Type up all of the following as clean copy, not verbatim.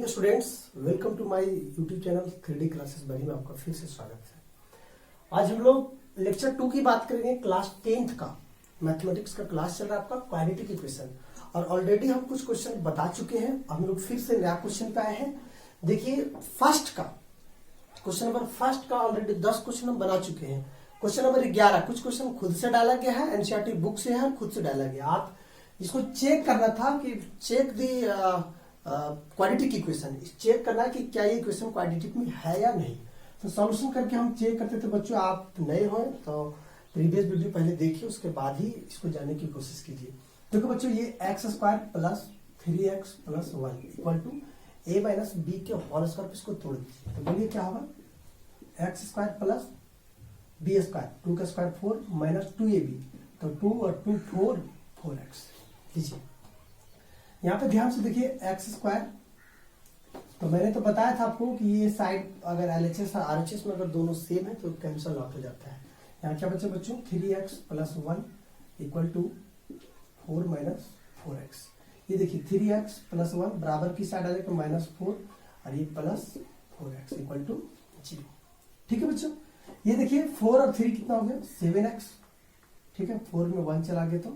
Morning students, welcome to my YouTube channel 3D classes बरी में आपका फिर से स्वागत है। आज हम लोग लेक्चर 2 की बात करेंगे। क्लास 10th का मैथमेटिक्स का क्लास चल रहा है आपका, क्वाड्रेटिक इक्वेशन। और ऑलरेडी हम कुछ क्वेश्चन बता चुके हैं, हम लोग फिर से नया क्वेश्चन पे आए हैं। देखिए फर्स्ट का क्वेश्चन नंबर फर्स्ट का ऑलरेडी 10 क्वेश्चन हम बना चुके हैं। क्वेश्चन नंबर 11 कुछ क्वेश्चन खुद से डाला गया है, एनसीईआरटी बुक से है, खुद से डाला गया। आप इसको चेक करना था कि check the quadratic equation, check करना कि क्या ये इक्वेशन क्वाड्रेटिक में है या नहीं। तो सॉल्यूशन करके हम चेक करते थे। बच्चों आप नए हो तो प्रीवियस वीडियो पहले देखिए, उसके बाद ही इसको जानने की कोशिश कीजिए। देखो बच्चों, ये एक्स स्क्वायर प्लस 3x प्लस 1 equal to a minus B के होल स्क्वायर पे इसको तोड़ दीजिए। तो बोलिए क्या होगा, X square plus B square, 2 का स्क्वायर 4 माइनस 2ab, तो 2 और 2 4x लीजिए। यहाँ पे ध्यान से देखिए एक्स स्क्वायर, तो मैंने तो बताया था आपको कि ये साइड अगर एलएचएस और आरएचएस में अगर दोनों सेम है तो कैंसिल आउट हो जाता है। यहाँ क्या बचे बच्चों, 3x प्लस 1 इक्वल टू 4 माइनस 4x। ये देखिए 3x प्लस 1 बराबर की साइड आने को माइनस 4 और ये प्लस 4x इक्वल टू 0। ठीक है बच्चों, ये देखिए 4 और 3 कितना हो गया, 7x। ठीक है, 4 में 1 चला गया तो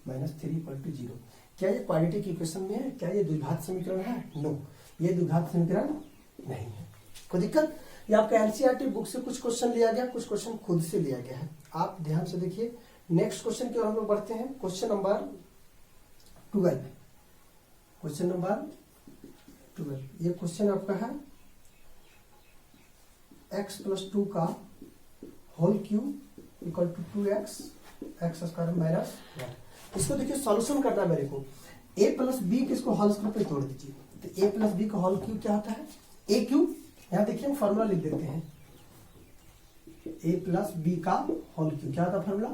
माइनस 3 इक्वल टू 0। क्या ये क्वाड्रेटिक इक्वेशन में है? क्या ये द्विघात समीकरण है? नो, ये द्विघात समीकरण नहीं है। कोई दिक्कत? ये आपका एनसीईआरटी बुक से कुछ क्वेश्चन लिया गया, कुछ क्वेश्चन खुद से लिया गया है। आप ध्यान से देखिए। नेक्स्ट क्वेश्चन की ओर हम लोग बढ़ते हैं। Question number 12। क्वेश्चन नंबर 12, ये क्वेश्चन आपका है x प्लस 2 का whole cube equal to 2x X square minus 1। इसको देखिए सॉल्यूशन करना है मेरे को। a प्लस बी के इसको होल स्क्वायर पे तोड़ दीजिए। तो a प्लस बी का होल क्यूब क्या होता है, a क्यूब। यहाँ देखिए हम फॉर्मूला लिख देते हैं, a प्लस बी का होल क्यूब क्या होता है formula,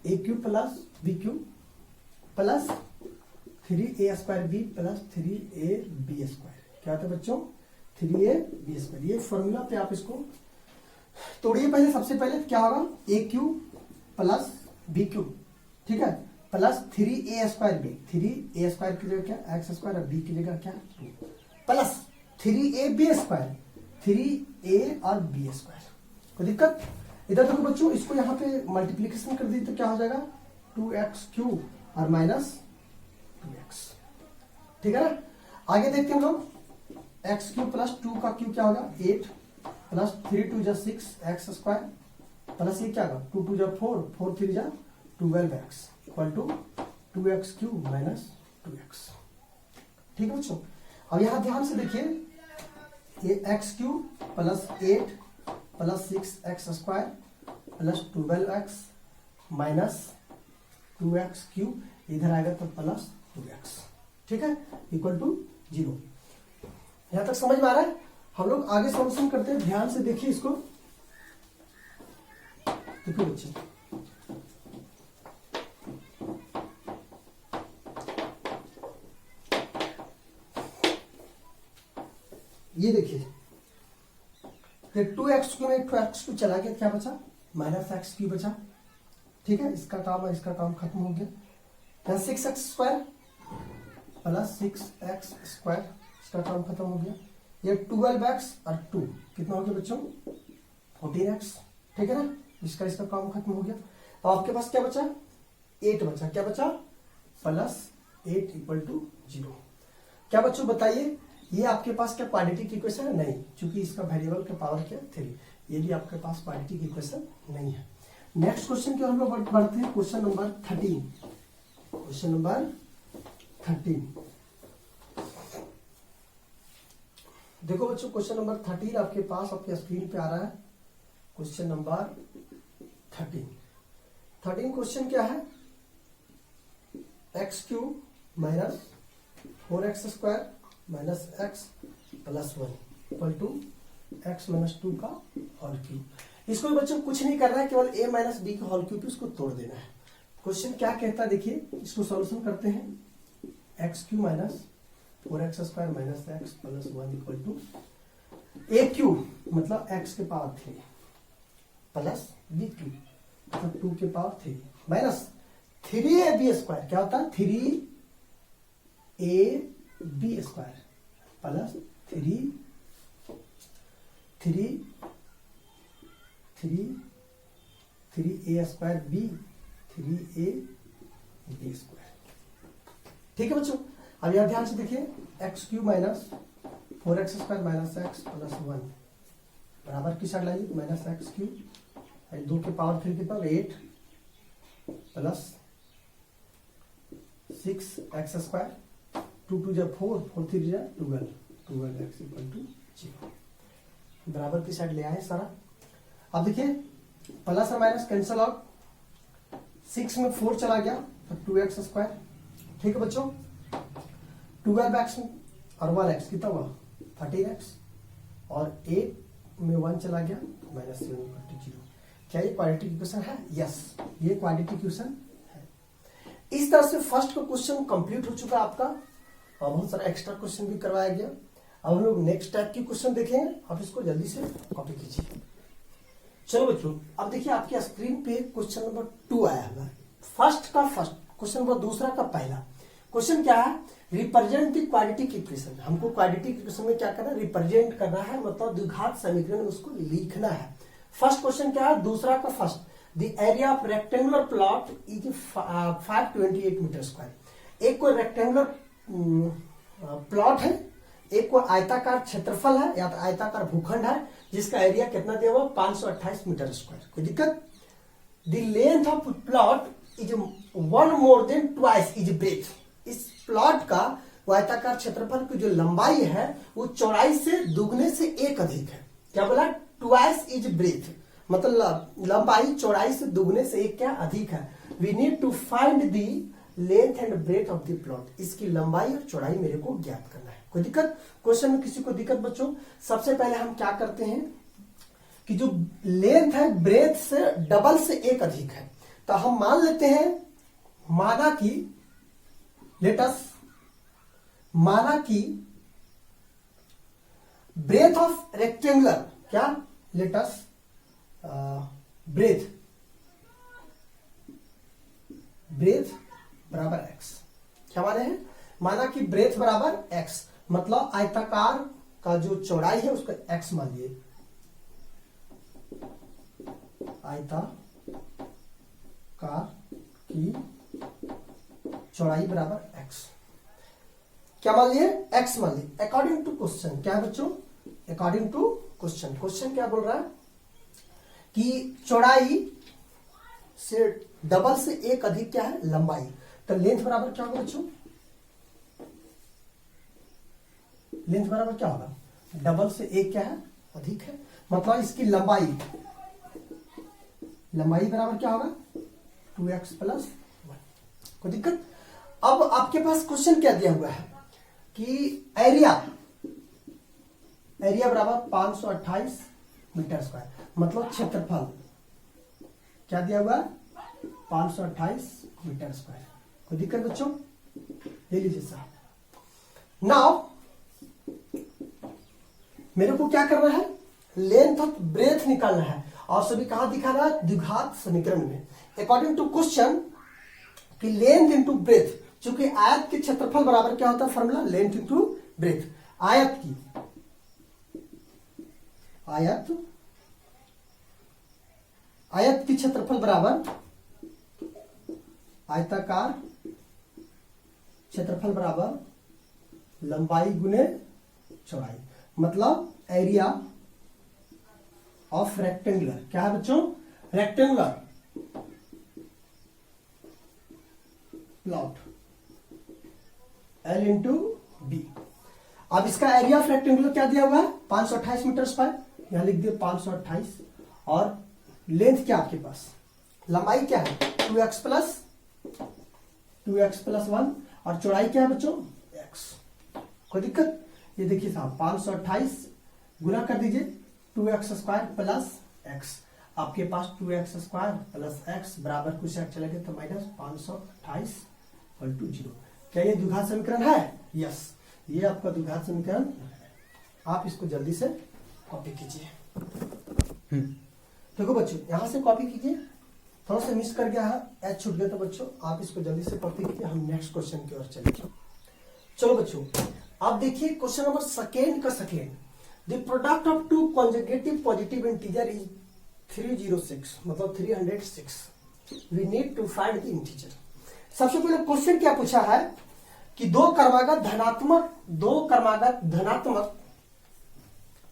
a cube plus b cube plus 3a square b plus 3ab square. क्या होता है बच्चों, 3ab स्क्वायर। ये फॉर्मूला पे आप इसको तोड़िए। पहले सबसे पहले क्या होगा, a cube plus b cube, ठीक है, plus 3a square B, 3a square की जगह क्या एक्स स्क्वायर और बी की जगह क्या 2, प्लस 3ab स्क्वायर, 3a और b स्क्वायर। कोई दिक्कत? इधर देखो बच्चों, इसको यहाँ पे मल्टीप्लीकेशन कर दी तो क्या हो जाएगा, 2x क्यूब और माइनस 2x। ठीक है ना। आगे देखते हैं हम लोग, x क्यूब प्लस 2 का क्यूब क्या होगा 8 प्लस 3 2 6 एक्स स्क्वायर प्लस ये क्या होगा 2 2 4 4 3 12x equal to 2x cube minus 2x। ठीक है बच्चों, अब यहां ध्यान से देखिए, ये x cube plus 8 plus 6x square plus 12x minus 2x cube, इधर आएगा तो प्लस 2x। ठीक है, इक्वल टू 0। यहां तक समझ में आ रहा है? हम लोग आगे सॉल्यूशन करते हैं। ध्यान से देखिए इसको। देखिए बच्चे, ये देखिए 2x क्यूब में 2x क्यूब चला गया, क्या बचा माइनस x क्यूब बचा। ठीक है, इसका काम और इसका काम खत्म हो गया। यहाँ 6x square plus 6x square, इसका काम खत्म हो गया। ये 12x और 2 कितना हो गया बच्चों 14x। ठीक है ना, इसका इसका काम खत्म हो गया। अब आपके पास क्या बचा, 8 बचा। क्या बचा, प्लस 8 इक्वल टू 0। क्या बच्चों बताइए, ये आपके पास क्या क्वाड्रेटिक इक्वेशन है? नहीं, क्योंकि इसका वेरिएबल का पावर क्या 3। ये भी आपके पास क्वाड्रेटिक इक्वेशन नहीं है। नेक्स्ट क्वेश्चन की हम लोग बढ़ते हैं। Question number 13। क्वेश्चन नंबर 13 देखो बच्चों, क्वेश्चन नंबर 13 आपके पास आपके स्क्रीन पे आ रहा है। क्वेश्चन नंबर 13 क्वेश्चन क्या है, x cube minus 4x square minus x plus 1 equal to x minus 2 का होल क्यूब। इसको बच्चों कुछ नहीं करना है, केवल a माइनस बी का होल क्यूब इसको तोड़ देना है। क्वेश्चन क्या कहता है देखिए, इसको सॉल्यूशन करते हैं। X cube minus 4x square minus x plus 1 equal to a cube मतलब x के पावर 3 प्लस b क्यूब मतलब 2 के पावर 3 माइनस 3ab स्क्वायर। क्या होता है 3ab square plus 3a square b 3ab square. ठीक है बच्चों, अब यहां ध्यान से देखिए x Q minus 4x square minus x plus 1 बराबर की साइड लाइए माइनस एक्स क्यू 2 के पावर 3 कितना 8 प्लस 6x स्क्वायर 2 2 जा 4 4 3 जा 12 x इक्वल टू 0 बराबर की साइड ले आए सारा। अब देखिए प्लस और माइनस कैंसिल आउट, 6 में 4 चला गया तो 2x स्क्वायर। ठीक है बच्चों, 12x और 1x कितना हुआ 13x और 8 में 1 चला गया माइनस 7 इक्वल टू 0। क्या ये क्वाड्रेटिक इक्वेशन है? यस, ये क्वाड्रेटिक इक्वेशन है। इस तरह से फर्स्ट का क्वेश्चन कंप्लीट हो चुका आपका और बहुत सारा एक्स्ट्रा क्वेश्चन भी करवाया गया। अब हम लोग नेक्स्ट टाइप की क्वेश्चन देखेंगे, आप इसको जल्दी से कॉपी कीजिए। चलो बच्चों, अब देखिए आपकी स्क्रीन पे क्वेश्चन नंबर 2 आया है। फर्स्ट का फर्स्ट क्वेश्चन नंबर, दूसरा का पहला क्वेश्चन क्या है? Represent the quadratic equation. हमको क्वाड्रेटिक इक्वेशन में क्या करना है? रिप्रेजेंट करना है, मतलब द्विघात समीकरण में उसको लिखना है। फर्स्ट क्वेश्चन क्या है? दूसरा का first, the area of rectangular plot is 528 metre square. एक कोई रेक्टेंगुलर प्लॉट है, एक कोई आयताकार क्षेत्रफल है या तो आयताकार भूखंड है जिसका एरिया कितना दिया हुआ 528 मीटर स्क्वायर। कोई दिक्कत? The length of plot is 1 more than twice is breadth. इस प्लॉट का आयताकार क्षेत्रफल की जो लंबाई है वो चौड़ाई से दुगने से 1 अधिक है। क्या बोला? ट्वाइस इज ब्रेथ, मतलब लंबाई चौड़ाई से दुगने से 1 क्या अधिक है। We need to find the length and breadth of the plot. इसकी लंबाई और चौड़ाई मेरे को ज्ञात करना है। कोई दिक्कत? क्वेश्चन में किसी को दिक्कत बच्चों? सबसे पहले हम क्या करते हैं कि जो लेंथ है ब्रेथ से डबल से 1 अधिक है, तो हम मान लेते हैं, माना कि ब्रेथ ऑफ रेक्टेंगुलर क्या लेटस ब्रेथ बराबर x। क्या माने हैं? माना कि ब्रेथ बराबर x, मतलब आयताकार का जो चौड़ाई है उसका x मान लिए। आयताकार की चौड़ाई बराबर x, क्या मान लिए? x मान लिए। अकॉर्डिंग टू क्वेश्चन क्या है बच्चों? अकॉर्डिंग टू क्वेश्चन क्या बोल रहा है कि चौड़ाई से डबल से 1 अधिक क्या है? लंबाई। तो लेंथ बराबर क्या होगा बच्चों? लेंथ बराबर क्या होगा? डबल से 1 क्या है? अधिक है, मतलब इसकी लंबाई बराबर क्या होगा? 2x plus 1। कोई दिक्कत? अब आपके पास क्वेश्चन क्या दिया हुआ है कि एरिया बराबर 528 मीटर स्क्वायर, मतलब क्षेत्रफल क्या दिया हुआ है? 528 मीटर स्क्वायर। कोई दिक्कत बच्चों? ले लीजिए साहब। नाउ मेरे को क्या करना है? लेंथ ऑफ ब्रेथ निकालना है और सभी कहां दिखाना है? द्विघात समीकरण में। अकॉर्डिंग टू क्वेश्चन कि लेंथ इंटू ब्रेथ, चूंकि आयत के क्षेत्रफल बराबर क्या होता है? Formula length into breadth. आयत की क्षेत्रफल बराबर आयताकार क्षेत्रफल बराबर लंबाई गुने चौड़ाई, मतलब एरिया ऑफ रेक्टेंगुलर। क्या है बच्चों? Rectangular plot L into b. अब इसका एरिया ऑफ रेक्टेंगुलर क्या दिया हुआ है? 528 मीटर स्क्वायर, यहां लिख दिए 528। और लेंथ क्या आपके पास? लंबाई क्या है? 2x प्लस 1 और चौड़ाई क्या है बच्चों? x। कोई दिक्कत? ये देखिए साहब 528 गुना कर दीजिए 2x स्क्वायर प्लस x। आपके पास 2x स्क्वायर प्लस x बराबर कुछ चले गए तो माइनस 528 इक्वल टू 0। क्या ये द्विघात समीकरण है? यस, ये आपका द्विघात समीकरण है। आप इसको जल्दी से कॉपी कीजिए। देखो बच्चों, यहां से कॉपी कीजिए, थोड़ा सा मिस कर गया है, एच छूट गया, तो बच्चों आप इसको जल्दी से कॉपी कीजिए। हम नेक्स्ट क्वेश्चन की ओर चलेंगे। चलो बच्चों, अब देखिए क्वेश्चन नंबर सेकेंड का second, the product of two conjugative positive integer is 306, मतलब 306। We need to find the integer. सबसे पहले क्वेश्चन क्या पूछा है कि दो क्रमागत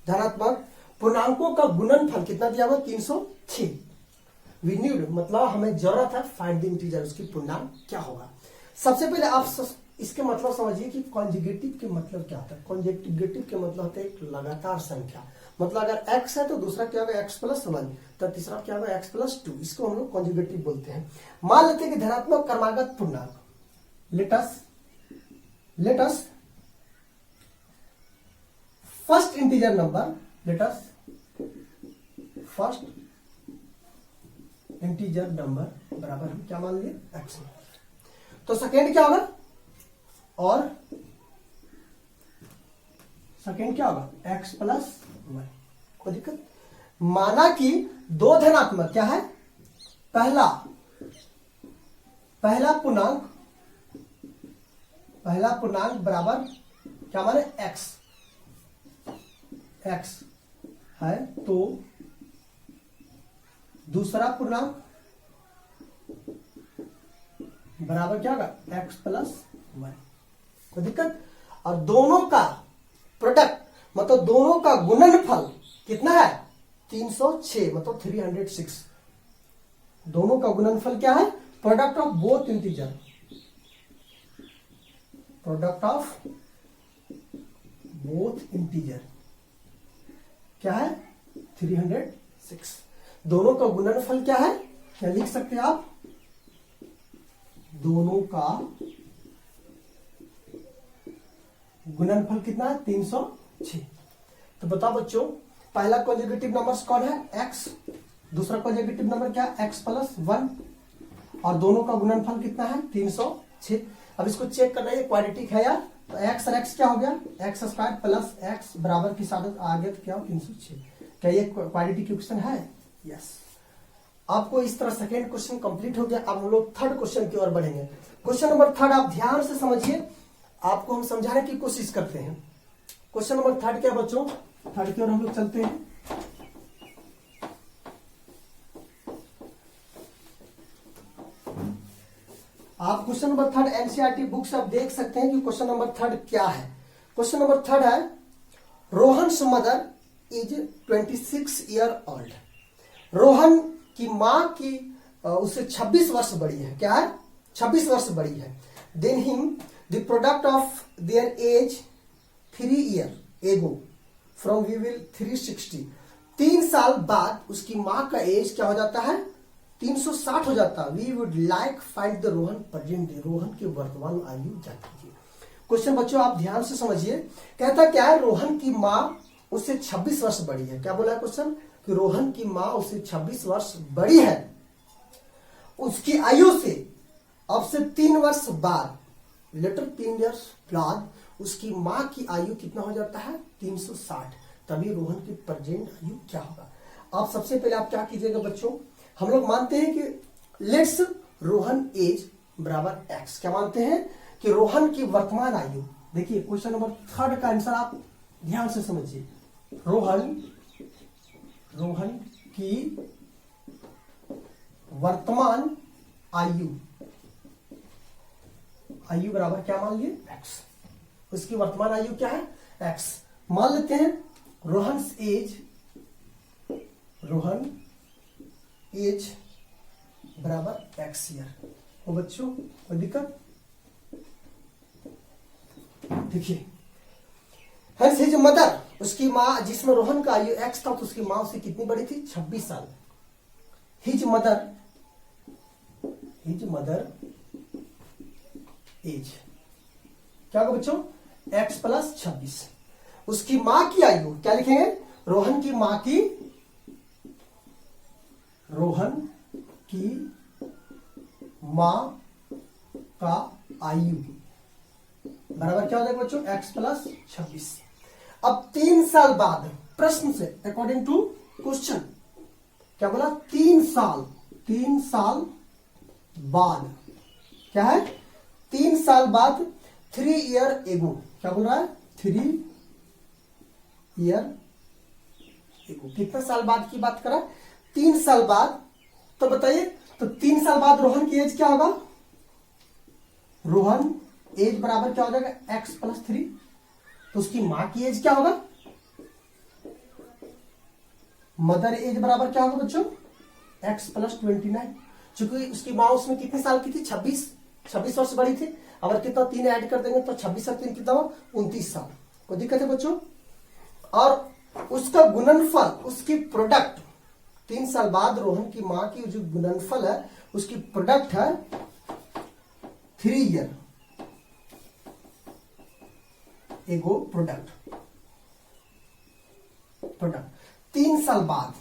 धनात्मक पूर्णांकों का गुणनफल कितना दिया हुआ, 306। वी नीड मतलब हमें जरूरत है फाइंड द इंटीजर, उसकी पूर्णांक क्या होगा। सबसे पहले आप इसके मतलब समझिए कि कॉन्जुगेटिव के मतलब क्या होता है। कॉन्जुगेटिव के मतलब होता है एक लगातार संख्या, मतलब अगर x है तो दूसरा क्या होगा x+1, तो तीसरा क्या होगा x+2। इसको हम लोग कॉन्जुगेटिव बोलते हैं। मान लेते हैं कि धनात्मक क्रमागत पूर्णांक, let us first integer number, let us first integer number बराबर हम क्या मान लिए x। तो सेकेंड क्या होगा, और सेकेंड क्या होगा x+1। कोई दिक्कत। माना कि दो धनात्मक क्या है, पहला पूर्णांक बराबर क्या माने x है, तो दूसरा पूर्णांक बराबर क्या होगा x+1। कोई दिक्कत। और दोनों का प्रोडक्ट मतलब दोनों का गुणनफल कितना है, 306, मतलब 306। दोनों का गुणनफल क्या है, प्रोडक्ट ऑफ बोथ इंटीजर, क्या है 306। दोनों का गुणनफल क्या है, क्या लिख सकते हैं आप, दोनों का गुणनफल कितना है 306। तो बताओ बच्चों, पहला कॉन्जुगेटिव नंबर कौन है x, दूसरा कॉन्जुगेटिव नंबर क्या है x+1, और दोनों का गुणनफल कितना है 306। अब इसको चेक करना है क्वाड्रेटिक है यार, तो x और x क्या हो गया, x² + x बराबर की सादत आ गया, तो क्या हो 306। क्या ये क्वाड्रेटिक इक्वेशन है, यस। आपको इस तरह सेकेंड क्वेश्चन कंप्लीट हो गया। अब हम लोग थर्ड क्वेश्चन की ओर बढ़ेंगे। क्वेश्चन नंबर थर्ड आप ध्यान से समझिए, आपको हम समझाने की कोशिश करते हैं। क्वेश्चन नंबर थर्ड क्या बच्चों, थर्ड की ओर हम लोग चलते हैं। आप question number third NCERT book से आप देख सकते हैं कि क्वेश्चन नंबर थर्ड क्या है। क्वेश्चन नंबर थर्ड है, Rohan's mother is 26 year old. Rohan की मां की उससे 26 वर्ष बड़ी है, क्या है 26 वर्ष बड़ी है। Then him the product of their age 3 year ago from we will 360। 3 साल बाद उसकी मां का एज क्या हो जाता है, 360 हो जाता है। We would like find the Rohan present day, Rohan की वर्तमान आयु जान कीजिए। क्वेश्चन बच्चों आप ध्यान से समझिए, कहता क्या है, रोहन की मां उससे 26 वर्ष बड़ी है। क्या बोला है क्वेश्चन, कि रोहन की मां उससे 26 वर्ष बड़ी है। उसकी आयु से अब से 3 वर्ष बाद, लेटर 3 इयर्स बाद उसकी मां की आयु कितना हो जाता है 360। तभी रोहन की प्रेजेंट आयु क्या होगा। आप सबसे पहले आप क्या कीजिएगा बच्चों, हम लोग मानते हैं कि लेट्स रोहन एज बराबर x। क्या मानते हैं कि रोहन की वर्तमान आयु, देखिए क्वेश्चन नंबर थर्ड का आंसर आप ध्यान से समझिए। रोहन की वर्तमान आयु बराबर क्या मान लिए x। उसकी वर्तमान आयु क्या है x। मान लेते हैं रोहन एज बराबर x ईयर। हो बच्चों कोई दिक्कत, देखिए हंस हिज मदर, उसकी मां जिसमें रोहन का आयु x था, तो उसकी मां उससे कितनी बड़ी थी 26 साल। हिज मदर एज क्या होगा बच्चों x+26। उसकी मां की आयु क्या लिखेंगे, रोहन की मां का आयु बराबर क्या हो जाएगा बच्चों x+26। अब 3 साल बाद, प्रश्न से अकॉर्डिंग टू क्वेश्चन क्या बोला, 3 साल बाद क्या है, 3 साल बाद 3 ईयर एगो क्या बोल रहा है 3 ईयर एगो। कितने साल बाद की बात करा 3 साल बाद। तो बताइए तो 3 साल बाद रोहन की एज क्या होगा, रोहन एज बराबर क्या हो जाएगा x प्लस 3। तो उसकी मां की एज क्या होगा, मदर एज बराबर क्या होगा बच्चों x प्लस 29। चूंकि उसकी मां उसमें कितने साल की थी 26 वर्ष बड़ी थी। अगर कितना 3 ऐड कर देंगे तो 26 और 3 कितना हुआ 29 साल। कोई दिक्कत है बच्चों। और उसका गुणनफल उसकी प्रोडक्ट 3 साल बाद रोहन की मां की जो गुणनफल है उसकी प्रोडक्ट है 3 ईयर एगो प्रोडक्ट 3 साल बाद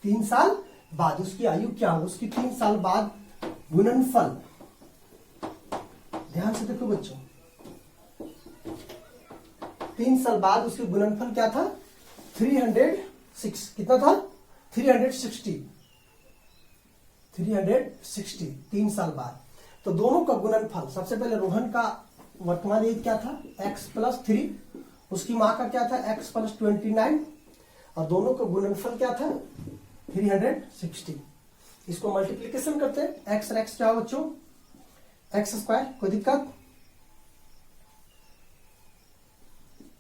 3 साल बाद उसकी आयु क्या होगी, उसकी 3 साल बाद गुणनफल। ध्यान से देखो बच्चों 3 साल बाद उसकी गुणनफल क्या था 306। कितना था 360 3 साल बाद। तो दोनों का गुणनफल सबसे पहले रोहन का वर्तमान एज क्या था x प्लस 3, उसकी मां का क्या था x प्लस 29 और दोनों का गुणनफल क्या था 360। इसको मल्टीप्लीकेशन करते हैं x और x क्या हो बच्चों x स्क्वायर। कोई दिक्कत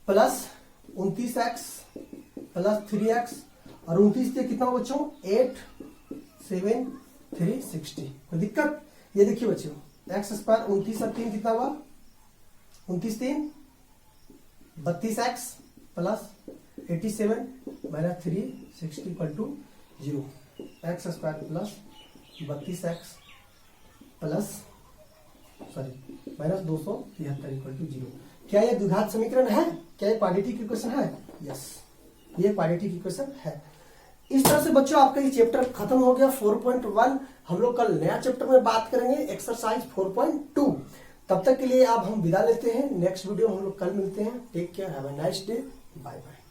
प्लस 29x प्लस 3x और 29 से कितना हो बच्चों 8 7 360। कोई दिक्कत। ये देखिए बच्चों x स्क्वायर 29 और 3 कितना हुआ 29 3 32x plus 87 minus 360 equal to 0। X square plus 32x plus minus 273 equal to 0। क्या ये द्विघात समीकरण है, क्या ये क्वाड्रेटिक इक्वेशन है, यस ये क्वाड्रेटिक इक्वेशन है। इस तरह से बच्चों आपका ये चैप्टर खत्म हो गया 4.1। हम लोग कल नया चैप्टर में बात करेंगे एक्सरसाइज 4.2। तब तक के लिए अब हम विदा लेते हैं। नेक्स्ट वीडियो हम लोग कल मिलते हैं। Take care, have a nice day, bye bye.